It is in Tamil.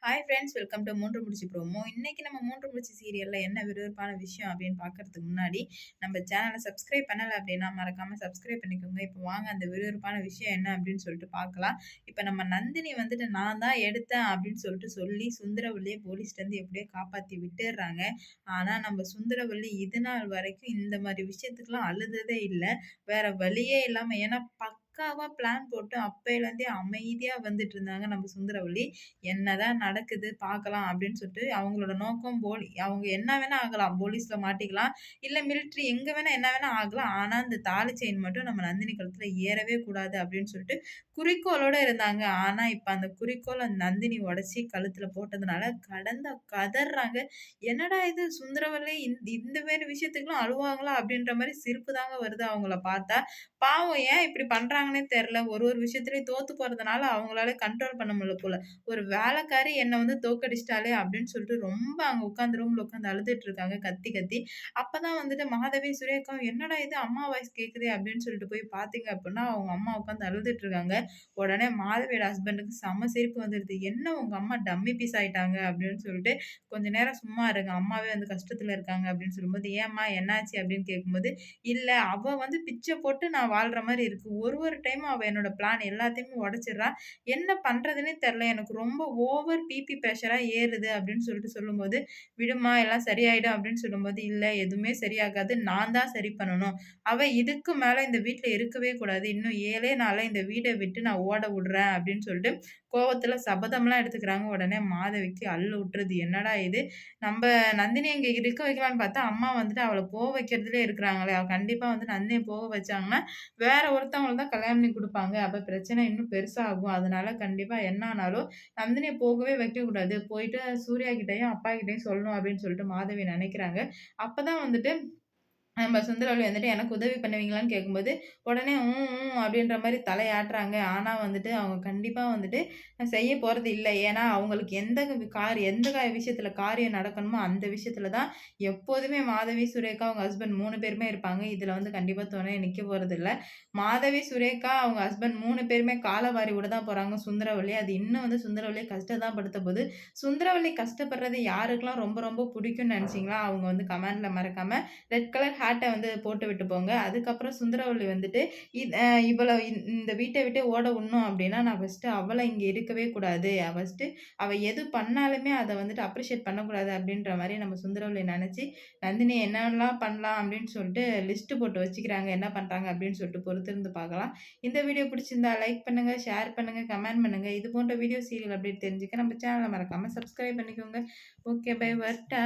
ஹாய் ஃப்ரெண்ட்ஸ், வெல்கம் டு மூன்று முடிச்சு ப்ரோமோ. இன்னைக்கு நம்ம மூன்று முடிச்சு சீரியல்ல என்ன விறுவிறுப்பான விஷயம் அப்படின்னு பார்க்கறதுக்கு முன்னாடி நம்ம சேனலை சப்ஸ்கிரைப் பண்ணல அப்படின்னா மறக்காம சப்ஸ்கிரைப் பண்ணிக்கோங்க. இப்போ வாங்க அந்த விறுவிறுப்பான விஷயம் என்ன அப்படின்னு சொல்லிட்டு பார்க்கலாம். இப்போ நம்ம நந்தினி வந்துட்டு நான் தான் எடுத்தேன் அப்படின்னு சொல்லிட்டு சொல்லி சுந்தரவல்லியை போலீஸ்ல இருந்து எப்படியோ காப்பாத்தி விட்டுடுறாங்க. ஆனா நம்ம சுந்தரவல்லி இது நாள் வரைக்கும் இந்த மாதிரி விஷயத்துக்குலாம் அழுததே இல்லை. வேற வழியே இல்லாம ஏன்னா பக்காவா பிளான் போட்டு அப்பையிலேருந்தே அமைதியா வந்துட்டு இருந்தாங்க நம்ம சுந்தரவல்லி. என்னதான் நடக்குது பார்க்கலாம் அப்படின்னு சொல்லிட்டு அவங்களோட நோக்கம் அவங்க என்ன வேணா ஆகலாம். போலீஸ்ல மாட்டிக்கலாம். இல்ல மிலிட்டரி எங்க வேணா என்ன வேணா ஆகலாம். ஆனா இந்த தாலி செயின் மட்டும் நம்ம நந்தினி கழுத்துல ஏறவே கூடாது அப்படின்னு சொல்லிட்டு குறிக்கோளோட இருந்தாங்க. ஆனா இப்ப அந்த குறிக்கோள நந்தினி உடைச்சு கழுத்துல போட்டதுனால கடந்த கதர்றாங்க. என்னடா இது சுந்தரவல்லி இந்த மாரி விஷயத்துக்குலாம் அழுவாங்களா? அப்படின்ற மாரி சிரிப்பு தாங்க வருது அவங்கள பார்த்தா. பாவம் ஏன் இப்படி பண்றாங்கன்னே தெரியல. ஒரு விஷயத்துலயும் தோத்து போறதுனால அவங்களால கண்ட்ரோல் பண்ண முடியல போல. ஒரு வேலைக்காரி என்ன வந்து தோற்கடிச்சிட்டாளே அப்படின்னு சொல்லிட்டு ரொம்ப அங்க உட்கார்ந்து ரூம்ல உட்கார்ந்து அழுதுட்டு இருக்காங்க கத்தி கத்தி. அப்பதான் வந்துட்டு மாதவி, சுரேகாவும் என்னடா இது அம்மா வாய்ஸ் கேட்குதே அப்படின்னு சொல்லிட்டு போய் பார்த்தீங்க அப்படின்னா, அவங்க அம்மா உட்கார்ந்து அழுதுட்டு இருக்காங்க. உடனே மாதவியோட ஹஸ்பண்டுக்கு செம்ம சிரிப்பு வந்துருது. "என்ன உங்க அம்மா டம்மி பீஸ் ஆயிட்டாங்க?" அப்படின்னு சொல்லிட்டு, "கொஞ்ச நேரம் சும்மா இருங்க. அம்மாவே வந்து கஷ்டத்துல இருக்காங்க." அப்படின்னு சொல்லும்போது, "ஏம்மா என்னாச்சு?" அப்படின்னு கேட்கும்போது, "இல்ல அவ வந்து பிச்ச போட்டு நான் வாழ்ற மாரி இருக்கு. ஒரு டைமும் அவ என்னோட பிளான் எல்லாத்தையுமே உடைச்சிடுறா. என்ன பண்றதுன்னே தெரியல. எனக்கு ரொம்ப ஓவர் பிபி பிரஷரா ஏறுது அப்படின்னு சொல்லிட்டு சொல்லும்போது, "விடும்மா எல்லாம் சரியாயிடும்" அப்படின்னு சொல்லும்போது, "இல்ல எதுவுமே சரியாகாது. நான் தான் சரி பண்ணணும். அவ இதுக்கு மேல இந்த வீட்ல இருக்கவே கூடாது. இன்னும் 7ஏ நாள்ல இந்த வீட விட்டு நான் ஓட விடுறேன்" அப்படின்னு சொல்லிட்டு கோவத்துல சபதம்லாம் எடுத்துக்கிறாங்க. உடனே மாதவிக்கு அல்லு விட்டுருது. என்னடா இது! நம்ப நந்தினிய இங்க இருக்க வைக்கலான்னு பார்த்தா, அம்மா வந்துட்டு அவள போக வைக்கிறதுலயே இருக்கிறாங்களே! அவ கண்டிப்பா வந்து நந்தினிய போக வச்சாங்கன்னா, வேற ஒருத்தவங்கள தான் கல்யாணம் பண்ணி குடுப்பாங்க. அப்ப பிரச்சனை இன்னும் பெருசாகும். அதனால கண்டிப்பா என்ன ஆனாலும் நந்தினிய போகவே வைக்கக்கூடாது. போயிட்டு சூர்யா கிட்டயும், அப்பா கிட்டயும் சொல்லணும் அப்படின்னு சொல்லிட்டு மாதவி நெனைக்கிறாங்க. அப்பதான் வந்துட்டு நம்ம சுந்தரவல்லி வந்துட்டு எனக்கு உதவி பண்ணுவீங்களான்னு கேட்கும்போது, உடனே அப்படின்ற மாரி தலையாட்டுறாங்க. ஆனா வந்துட்டு அவங்க கண்டிப்பா வந்துட்டு செய்ய போறது இல்ல. ஏன்னா, அவங்களுக்கு எந்த விஷயத்துல காரியம் நடக்கணுமோ, அந்த விஷயத்துல தான் எப்போதுமே மாதவி, சுரேகா அவங்க ஹஸ்பண்ட் 3 பேருமே இருப்பாங்க. இதுல வந்து கண்டிப்பா துணை நிக்க போறதில்ல. மாதவி, சுரேகா அவங்க ஹஸ்பண்ட் 3 பேருமே காலவாரி விட தான் போறாங்க சுந்தரவல்லி. அது இன்னும் வந்து சுந்தரவல்லிய கஷ்டம் தான் படுத்த போது. சுந்தரவல்லி கஷ்டப்படுறது யாருக்கெல்லாம் ரொம்ப ரொம்ப பிடிக்கும்னு நெனச்சீங்களா? அவங்க வந்து கமெண்ட்ல மறக்காம ரெட் கலர் ஹேட்ட வந்து போட்டு விட்டு போங்க. அதுக்கப்புறம் சுந்தரவல்லி வந்துட்டு, இத் அ இவள இந்த வீட்ட விட்டே ஓட விடணும் அப்டின்னா, நான் ஃபர்ஸ்ட்டு அவள இங்க இருக்கவே கூடாது. ஃபர்ஸ்ட்டு அவ எது பண்ணாலுமே அத வந்துட்டு அப்ரிஷியேட் பண்ணக்கூடாது அப்டின்ற மாரி நம்ம சுந்தரவல்லி நெனச்சு, நந்தினி என்னலாம் பண்ணலாம் அப்டின்னு சொல்ட்டு லிஸ்ட் போட்டு வச்சுக்கிறாங்க. என்ன பண்றாங்க அப்டின்னு சொல்லிட்டு பொறுத்திருந்து பார்க்கலாம். இந்த வீடியோ பிடிச்சிருந்தா லைக் பண்ணுங்க, ஷேர் பண்ணுங்க, கமெண்ட் பண்ணுங்க. இது போன்ற வீடியோ சீரியல் அப்டேட் தெரிஞ்சுக்க நம்ம சேனல மறக்காம சப்ஸ்கிரைப் பண்ணிக்கோங்க. ஓகே பை வரட்டா?